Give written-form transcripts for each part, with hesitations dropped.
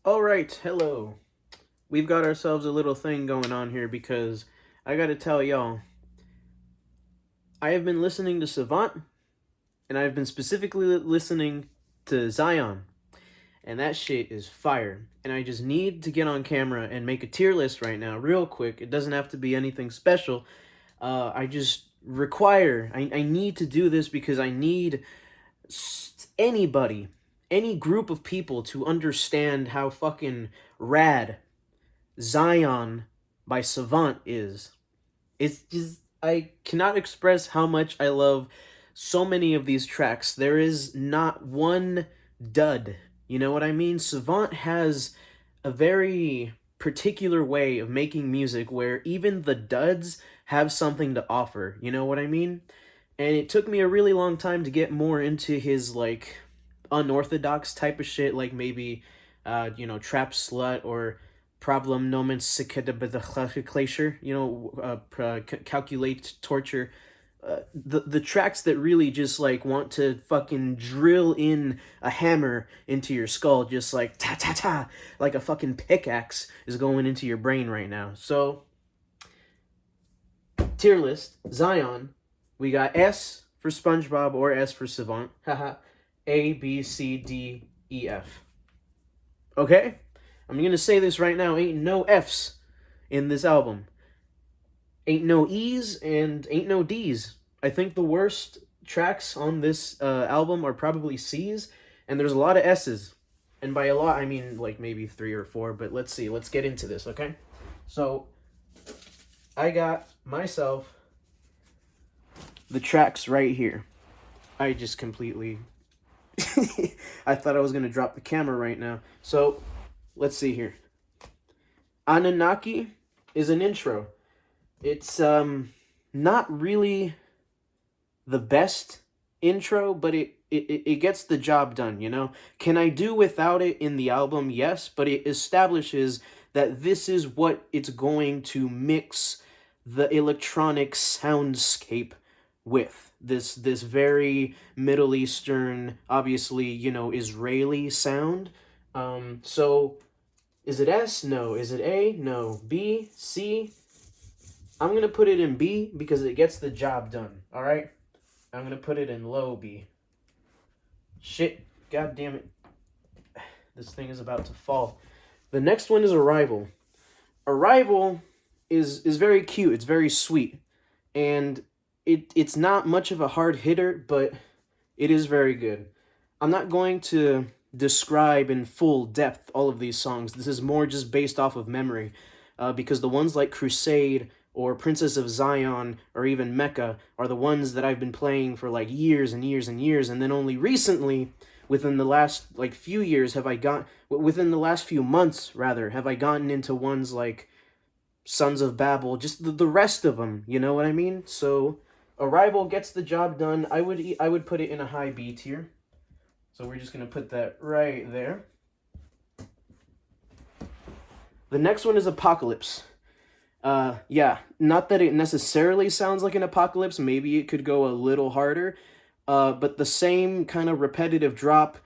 All right, hello. We've got ourselves a little thing going on here because I gotta tell y'all, I have been listening to Savant, and I've been specifically listening to Zion, and that shit is fire. And I just need to get on camera and make a tier list right now, real quick. It doesn't have to be anything special. I just I need to do this because I need anybody, any group of people to understand how fucking rad Zion by Savant is. It's just, I cannot express how much I love so many of these tracks. There is not one dud. You know what I mean? Savant has a very particular way of making music where even the duds have something to offer. You know what I mean? And it took me a really long time to get more into his like unorthodox type of shit, like maybe Trap Slut or Problem Nomenclature, Calculate Torture. The tracks that really just like want to fucking drill in a hammer into your skull, just like ta ta ta, like a fucking pickaxe is going into your brain right now. So tier list Zion, we got S for SpongeBob or S for Savant. Haha. A, B, C, D, E, F. Okay? I'm gonna say this right now, ain't no F's in this album. Ain't no E's and ain't no D's. I think the worst tracks on this album are probably C's, and there's a lot of S's. And by a lot, I mean like maybe 3 or 4, but let's see. Let's get into this, okay? So, I got myself the tracks right here. I just completely... I thought I was going to drop the camera right now. So, let's see here. Anunnaki is an intro. It's not really the best intro, but it gets the job done, you know? Can I do without it in the album? Yes, but it establishes that this is what it's going to mix the electronic soundscape with. This very Middle Eastern, obviously, Israeli sound. So is it S? No. Is it A? No. B? C? I'm going to put it in B because it gets the job done, all right? I'm going to put it in low B. Shit, god damn it. This thing is about to fall. The next one is Arrival. Arrival is very cute. It's very sweet. And it's not much of a hard hitter, but it is very good. I'm not going to describe in full depth all of these songs. This is more just based off of memory, because the ones like Crusade or Princess of Zion or even Mecca are the ones that I've been playing for like years and years and years, and then only recently, within the last like few years, within the last few months rather, have I gotten into ones like Sons of Babel, just the rest of them, you know what I mean? So Arrival gets the job done. I would put it in a high B tier. So we're just going to put that right there. The next one is Apocalypse. Yeah, not that it necessarily sounds like an apocalypse. Maybe it could go a little harder. But the same kind of repetitive drop,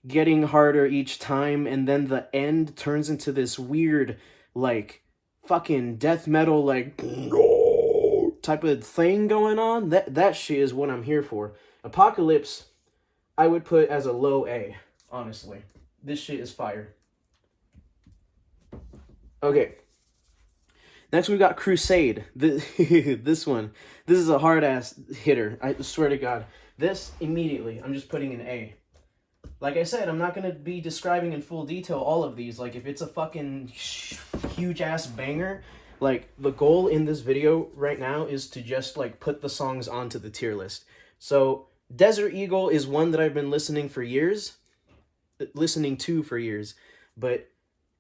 getting harder each time, and then the end turns into this weird, like, fucking death metal, like, type of thing going on. That shit is what I'm here for. Apocalypse, I would put as a low A, honestly. This shit is fire. Okay. Next we got Crusade. This one. This is a hard-ass hitter. I swear to God. This, immediately, I'm just putting an A. Like I said, I'm not going to be describing in full detail all of these. Like, if it's a fucking huge-ass banger, like, the goal in this video right now is to just, like, put the songs onto the tier list. So, Desert Eagle is one that I've been listening to for years, but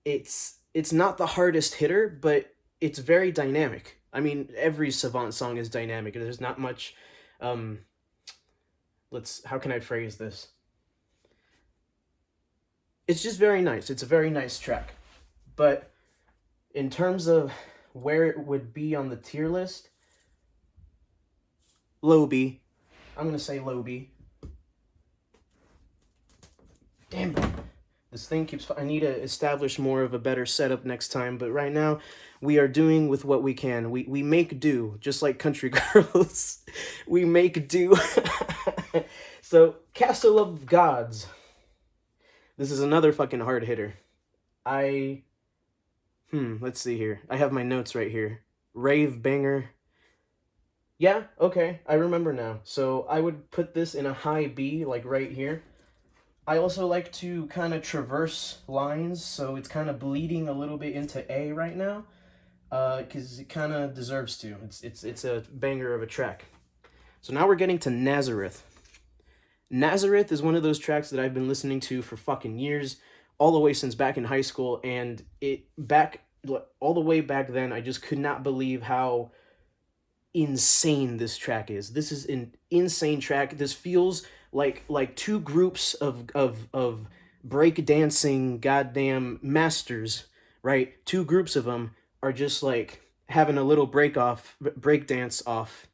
it's not the hardest hitter, but it's very dynamic. I mean, every Savant song is dynamic. There's not much, how can I phrase this? It's just very nice. It's a very nice track. But in terms of where it would be on the tier list, low B. I'm going to say low B. Damn it. This thing keeps... I need to establish more of a better setup next time, but right now we are doing with what we can. We make do, just like country girls. We make do. So, Castle of Gods. This is another fucking hard hitter. Let's see here. I have my notes right here. Rave banger. Yeah, okay, I remember now. So I would put this in a high B, like right here. I also like to kind of traverse lines, so it's kind of bleeding a little bit into A right now, because it kind of deserves to. It's a banger of a track. So now we're getting to Nazareth. Nazareth is one of those tracks that I've been listening to for fucking years, all the way since back in high school, and all the way back then, I just could not believe how insane this track is. This is an insane track. This feels like two groups of breakdancing goddamn masters, right? Two groups of them are just like having a little break dance off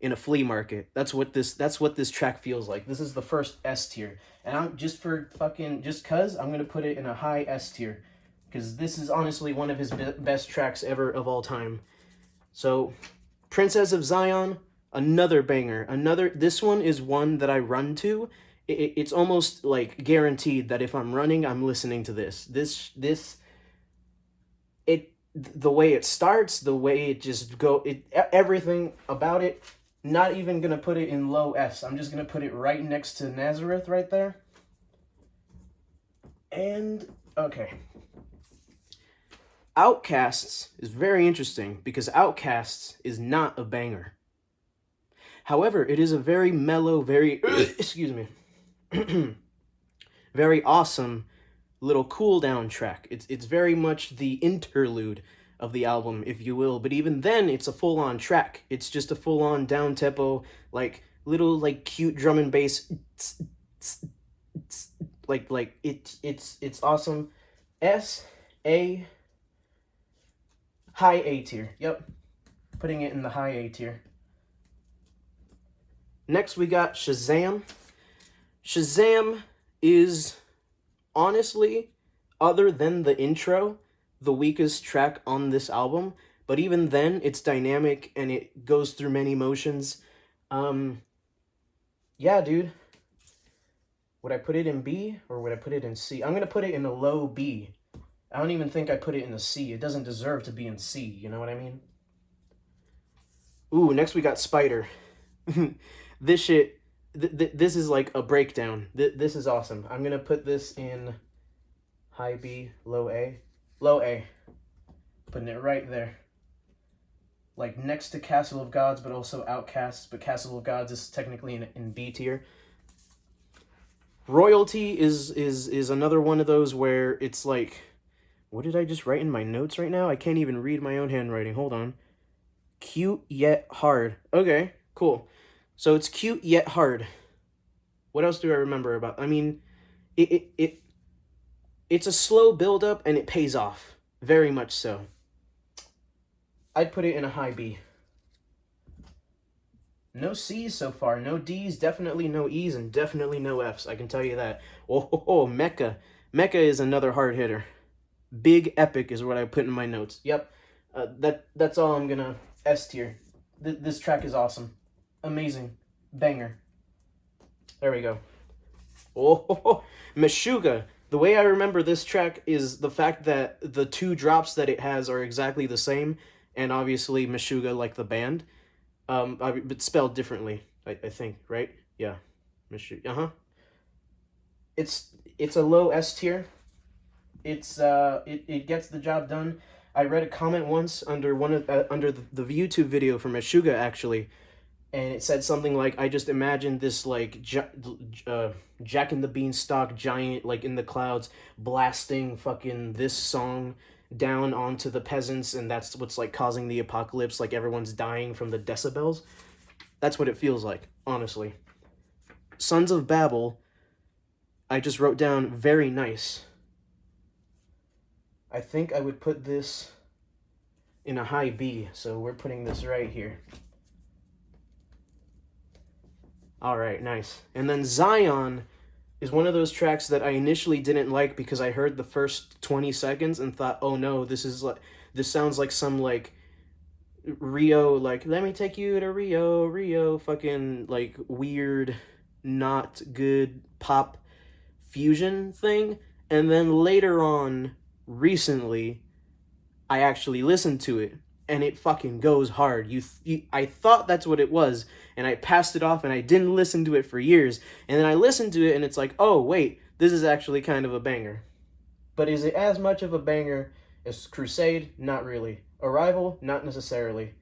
in a flea market. That's what this track feels like. This is the first S tier. And I'm just cuz I'm going to put it in a high S tier, cuz this is honestly one of his best tracks ever of all time. So, Princess of Zion, another banger. This one is one that I run to. It's almost like guaranteed that if I'm running, I'm listening to this. The way it starts, the way it just everything about it. Not even gonna put it in low S. I'm just gonna put it right next to Nazareth right there. And okay. Outcasts is very interesting because Outcasts is not a banger. However, it is a very mellow, very excuse me, very awesome little cool down track. It's very much the interlude of the album, if you will. But even then, it's a full on track. It's just a full on down tempo, like little like cute drum and bass. It's awesome. S-A. High A tier. Yep. Putting it in the high A tier. Next, we got Shazam. Shazam is, honestly, other than the intro, the weakest track on this album. But even then, it's dynamic and it goes through many motions. Yeah, dude. Would I put it in B or would I put it in C? I'm going to put it in a low B. I don't even think I put it in a C. It doesn't deserve to be in C, you know what I mean? Ooh, next we got Spider. This shit, this is like a breakdown. This is awesome. I'm going to put this in high B, low A. Low A. Putting it right there. Like next to Castle of Gods, but also Outcasts. But Castle of Gods is technically in B tier. Royalty is another one of those where it's like... What did I just write in my notes right now? I can't even read my own handwriting. Hold on. Cute yet hard. Okay, cool. So it's cute yet hard. What else do I remember about? I mean, it's a slow build-up and it pays off. Very much so. I'd put it in a high B. No C's so far. No D's, definitely no E's, and definitely no F's. I can tell you that. Oh, Mecca. Mecca is another hard hitter. Big epic is what I put in my notes. Yep. That's all I'm gonna S tier. This track is awesome. Amazing. Banger. There we go. Oh, Meshuggah. The way I remember this track is the fact that the two drops that it has are exactly the same, and obviously Meshuggah, like the band, but spelled differently, I think, right? Yeah. Meshuggah. It's a low S tier. It gets the job done. I read a comment once under under the YouTube video from Meshuggah actually, and it said something like, I just imagined this like Jack and the Beanstalk giant like in the clouds blasting fucking this song down onto the peasants, and that's what's like causing the apocalypse, like everyone's dying from the decibels. That's what it feels like, honestly. Sons of Babel, I just wrote down very nice. I think I would put this in a high B, so we're putting this right here. All right, nice. And then Zion, is one of those tracks that I initially didn't like because I heard the first 20 seconds and thought, oh no, this sounds like some like Rio, like, let me take you to Rio, Rio, fucking like weird, not good pop fusion thing. And then later on, recently, I actually listened to it and it fucking goes hard. I thought that's what it was, and I passed it off and I didn't listen to it for years. And then I listened to it and it's like, oh wait, this is actually kind of a banger. But is it as much of a banger as Crusade? Not really. Arrival? Not necessarily.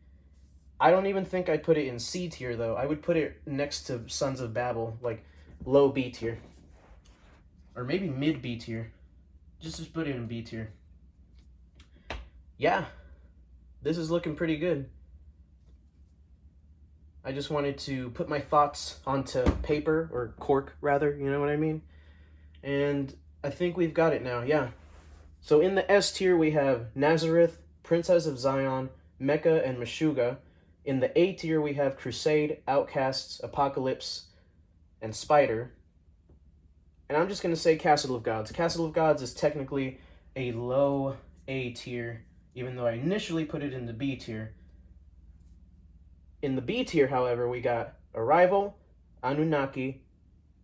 I don't even think I'd put it in C tier though. I would put it next to Sons of Babel, like low B tier. Or maybe mid B tier. Just put it in B tier. Yeah, this is looking pretty good. I just wanted to put my thoughts onto paper, or cork rather, you know what I mean? And I think we've got it now, yeah. So in the S tier we have Nazareth, Princess of Zion, Mecca, and Meshuggah. In the A tier we have Crusade, Outcasts, Apocalypse, and Spider. And I'm just going to say Castle of Gods. Castle of Gods is technically a low A tier, even though I initially put it in the B tier. In the B tier, however, we got Arrival, Anunnaki,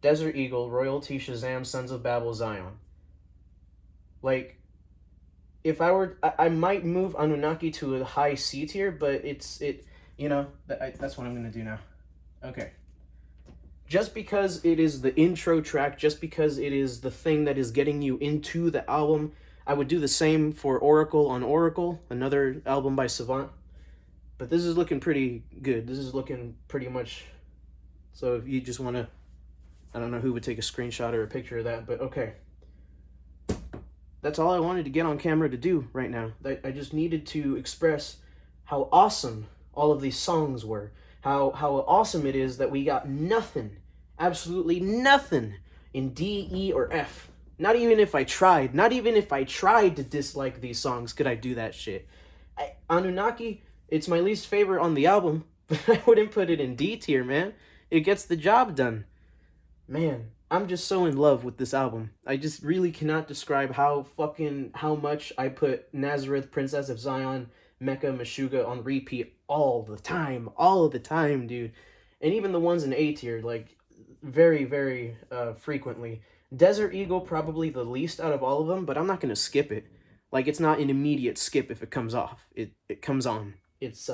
Desert Eagle, Royalty, Shazam, Sons of Babel, Zion. Like, if I were, I might move Anunnaki to a high C tier, but that's what I'm going to do now. Okay. Just because it is the intro track, just because it is the thing that is getting you into the album, I would do the same for Oracle on Oracle, another album by Savant. But this is looking pretty good. This is looking pretty much... So if you just want to... I don't know who would take a screenshot or a picture of that, but okay. That's all I wanted to get on camera to do right now. I just needed to express how awesome all of these songs were. How awesome it is that we got nothing, absolutely nothing, in D, E, or F. Not even if I tried to dislike these songs, could I do that shit. Anunnaki, it's my least favorite on the album, but I wouldn't put it in D tier, man. It gets the job done. Man, I'm just so in love with this album. I just really cannot describe how much I put Nazareth, Princess of Zion, Mecca, Meshuggah on repeat all the time, dude. And even the ones in A tier, like, very, very frequently. Desert Eagle, probably the least out of all of them, but I'm not going to skip it. Like, it's not an immediate skip if it comes off. It comes on. It's,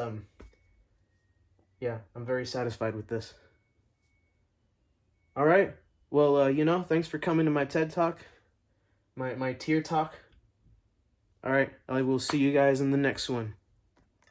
yeah, I'm very satisfied with this. All right. Well, thanks for coming to my TED Talk, my tier talk. All right, I will see you guys in the next one.